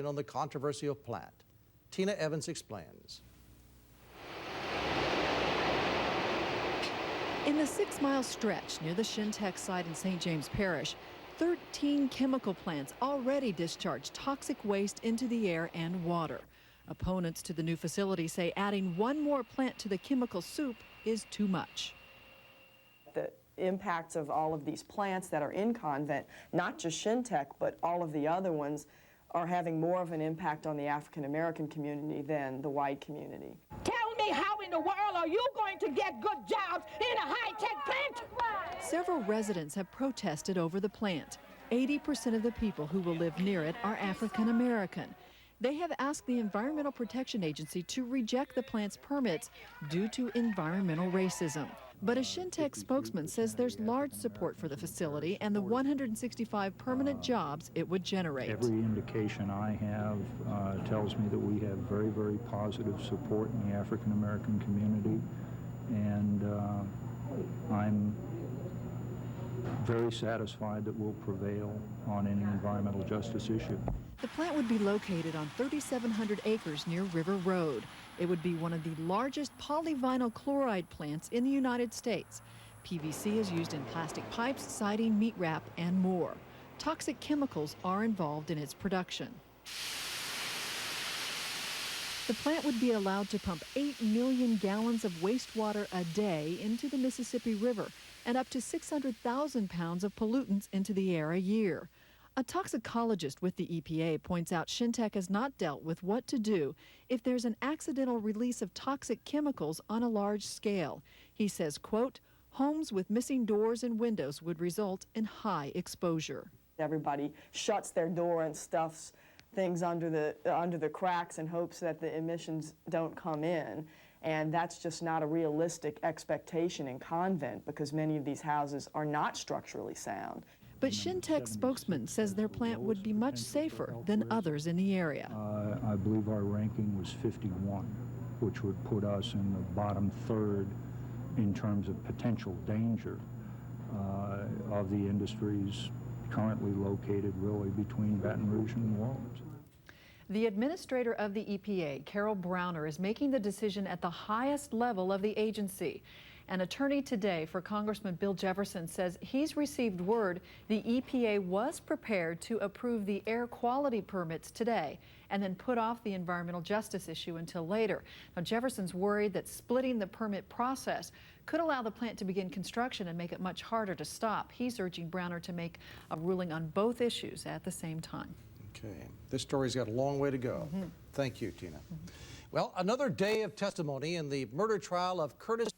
on the controversial plant. Tina Evans explains. In the 6-mile stretch near the Shintech site in St. James Parish, 13 chemical plants already discharge toxic waste into the air and water. Opponents to the new facility say adding one more plant to the chemical soup is too much. The impacts of all of these plants that are in Convent, not just Shintech, but all of the other ones, are having more of an impact on the African American community than the white community. Tell me, how in the world are you going to get good jobs in a high-tech plant? Several residents have protested over the plant. 80% of the people who will live near it are African American. They have asked the Environmental Protection Agency to reject the plant's permits due to environmental racism. But a Shintech spokesman says there's large support for the facility and the 165 permanent jobs it would generate. Every indication I have tells me that we have very, very positive support in the African American community, and I'm very satisfied that we'll prevail on any environmental justice issue. The plant would be located on 3,700 acres near River Road. It would be one of the largest polyvinyl chloride plants in the United States. PVC is used in plastic pipes, siding, meat wrap, and more. Toxic chemicals are involved in its production. The plant would be allowed to pump 8 million gallons of wastewater a day into the Mississippi River and up to 600,000 pounds of pollutants into the air a year. A toxicologist with the EPA points out Shintech has not dealt with what to do if there's an accidental release of toxic chemicals on a large scale. He says, quote, homes with missing doors and windows would result in high exposure. Everybody shuts their door and stuffs things under the cracks in hopes that the emissions don't come in. And that's just not a realistic expectation in Convent because many of these houses are not structurally sound. But Shintech spokesman says their plant would be much safer than others in the area. I believe our ranking was 51, which would put us in the bottom third in terms of potential danger of the industries currently located really between Baton Rouge and New Orleans. The administrator of the EPA, Carol Browner, is making the decision at the highest level of the agency. An attorney today for Congressman Bill Jefferson says he's received word the EPA was prepared to approve the air quality permits today and then put off the environmental justice issue until later. Now, Jefferson's worried that splitting the permit process could allow the plant to begin construction and make it much harder to stop. He's urging Browner to make a ruling on both issues at the same time. Okay, this story's got a long way to go. Thank you, Tina. Well, another day of testimony in the murder trial of Curtis